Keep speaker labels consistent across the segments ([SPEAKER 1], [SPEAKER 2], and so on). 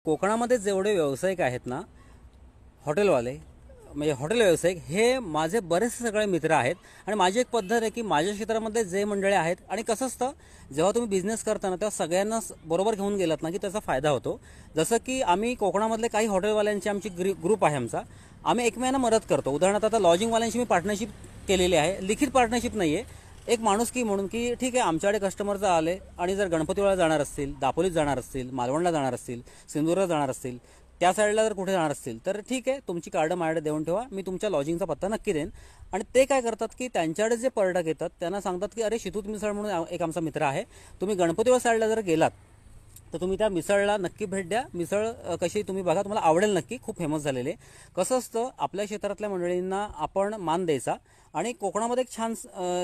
[SPEAKER 1] कोकणामध्ये जेवढे व्यावसायिक आहेत ना, हॉटेलवाले म्हणजे हॉटेल व्यावसायिक हे माझे बरेचसे सगळे मित्र आहेत. आणि माझी एक पद्धत आहे की माझ्या क्षेत्रामध्ये जे मंडळी आहेत, आणि कसं असतं जेव्हा तुम्ही बिझनेस करता ना तेव्हा सगळ्यांना बरोबर घेऊन गेलात ना की त्याचा फायदा होतो. जसं की आम्ही कोकणामधले काही हॉटेलवाल्यांची आमची ग्रुप आहे आमचा, आम्ही एकमेकांना मदत करतो. उदाहरणार्थ आता लॉजिंगवाल्यांशी मी पार्टनरशिप केलेली आहे, लिखित पार्टनरशिप नाही आहे, एक माणुसकी म्हणून की ठीक आहे आमच्याकडे कस्टमर जर आले आणि जर गणपतीवाला जाणार असतील, दापोलीत जाणार असतील, मालवणला जाणार असतील, सिंधुदुर्गला जाणार असतील, त्या साईडला जर कुठे जाणार असतील तर ठीक आहे तुमची कार्ड माझ्याकडे देऊन ठेवा, मी तुमच्या लॉजिंगचा पत्ता नक्की देईन. आणि ते काय करतात की त्यांच्याकडे जे पर्यटक येतात त्यांना सांगतात की अरे शितूत मिसळ म्हणून एक आमचा मित्र आहे, तुम्ही गणपतीवाला साईडला जर गेलात तर तुम्ही त्या मिसळला नक्की भेट द्या, मिसळ कशी तुम्ही बघा, तुम्हाला आवडेल नक्की, खूप फेमस झालेले. कसं असतं आपल्या क्षेत्रातल्या मंडळींना आपण मान द्यायचा. आणि कोकणामध्ये एक छान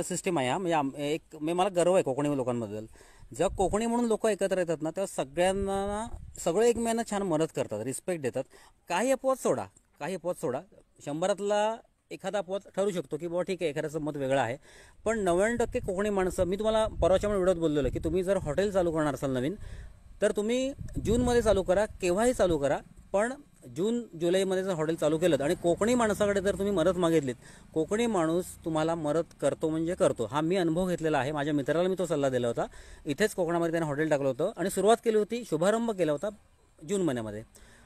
[SPEAKER 1] सिस्टीम आहे, म्हणजे एक मला गर्व आहे कोकणी लोकांबद्दल. जेव्हा कोकणी म्हणून लोक एकत्र येतात ना तेव्हा सगळ्यांना सगळे एकमेकांना छान मदत करतात, रिस्पेक्ट देतात. काही अपवाद सोडा 100तला एखादा अपवाद ठरू शकतो की बाबा ठीक आहे एखाद्याचं मत वेगळं आहे, पण 99% कोकणी माणसं. मी तुम्हाला परवाच्या व्हिडिओत बोललेलो की तुम्ही जर हॉटेल चालू करणार असाल नवीन तर तुम्ही जूनमध्ये चालू करा, केव्हाही चालू करा, पण जून जुलैमध्ये जर हॉटेल चालू केलं आणि कोकणी माणसाकडे जर तुम्ही मदत मागितलीत, कोकणी माणूस तुम्हाला मदत करतो म्हणजे करतो. हा मी अनुभव घेतलेला आहे, माझ्या मित्राला मी तो सल्ला दिला होता. इथेच कोकणामध्ये त्याने हॉटेल टाकलं होतं आणि सुरुवात केली होती, शुभारंभ केला होता जून महिन्यामध्ये.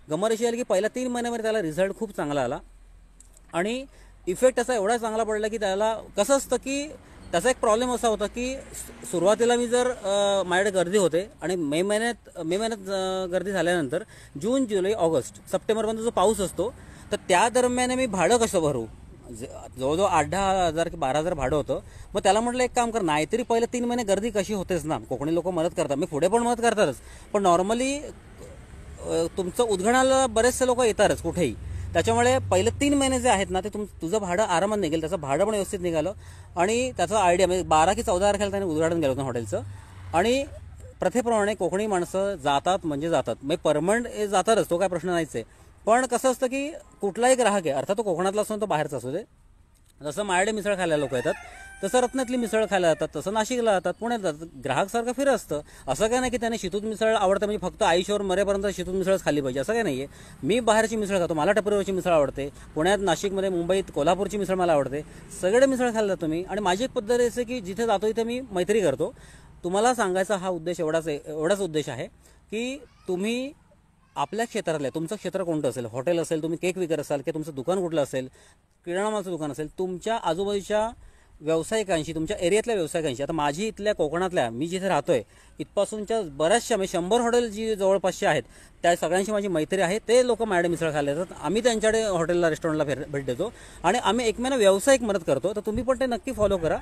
[SPEAKER 1] गंमत अशी आली की पहिल्या 3 महिन्यामध्ये त्याला रिझल्ट खूप चांगला आला आणि इफेक्ट असा एवढा चांगला पडला की त्याला कसं असतं की त्याचा एक प्रॉब्लेम असा होता की सुरुवातीला मी जर माझ्याकडे गर्दी होते आणि मे महिन्यात गर्दी झाल्यानंतर जून जुलै ऑगस्ट सप्टेंबरपर्यंत जो पाऊस असतो तर त्या दरम्यान मी भाडं कसं भरू, जवळजवळ 8-10 हजार की 12,000 भाडं होतं. मग त्याला म्हटलं एक काम कर, नाहीतरी पहिले 3 महिने गर्दी कशी होतेच ना, कोकणी लोक मदत करतात, मी पुढे पण मदत करतातच, पण नॉर्मली तुमचं उद्घाटनाला बरेचसे लोक येतातच कुठेही. त्याच्यामुळे पहिले 3 महिने जे आहेत ना ते तुझं भाडं आरामात निघेल, त्याचं भाडं पण व्यवस्थित निघालं. आणि त्याचा आयडिया म्हणजे 12 की 14 तारखेला त्याने उद्घाटन केलं होतं हॉटेलचं. आणि प्रथेप्रमाणे कोकणी माणसं जातात म्हणजे जातात, म्हणजे परमनंट जातातच, तो काय प्रश्न नाहीच आहे. पण कसं असतं की कुठलाही ग्राहक आहे, अर्थात तो कोकणातला असतो तो बाहेरचा असू दे, जसं माझ्याकडे मिसळ खायला लोक येतात तसं रत्नातली मिसळ खायला जातात, तसं नाशिकला जातात, पुण्यात जातात, ग्राहकसारखं फिरत असतं. असं काय नाही की त्याने शितूत मिसळ आवडतं म्हणजे फक्त आयुष्यावर मरेपर्यंत शितूत मिसळच खाल्ली पाहिजे, असं काय नाही आहे. मी बाहेरची मिसळ खातो, मला टपरीवरची मिसळ आवडते, पुण्यात नाशिकमध्ये मुंबईत कोल्हापूरची मिसळ मला आवडते, सगळे मिसळ खायला जातो मी. आणि माझी एक पद्धत असे की जिथे जातो तिथे मी मैत्री करतो. तुम्हाला सांगायचा हा उद्देश एवढाच उद्देश आहे की तुम्ही आपल्या क्षेत्रातल्या, तुमचं क्षेत्र कोणतं असेल, हॉटेल असेल, तुम्ही केक विकत असाल की तुमचं दुकान कुठलं असेल, किराणा मालाचं दुकान असेल, तुमच्या आजूबाजूच्या व्यावसायिकांशी, तुमच्या एरियातल्या व्यावसायिकांशी, आता माझी इथल्या कोकणातल्या मी जिथे राहतोय इथपासूनच्या बऱ्याचशा म्हणजे 100 हॉटेल जी जवळपासचे आहेत त्या सगळ्यांशी माझी मैत्री आहे. ते लोक माझ्याकडे मिसळ खायला येतात, आम्ही त्यांच्याकडे हॉटेलला रेस्टॉरंटला भेट देतो आणि आम्ही एकमेकांना व्यावसायिक मदत करतो. तर तुम्ही पण ते नक्की फॉलो करा.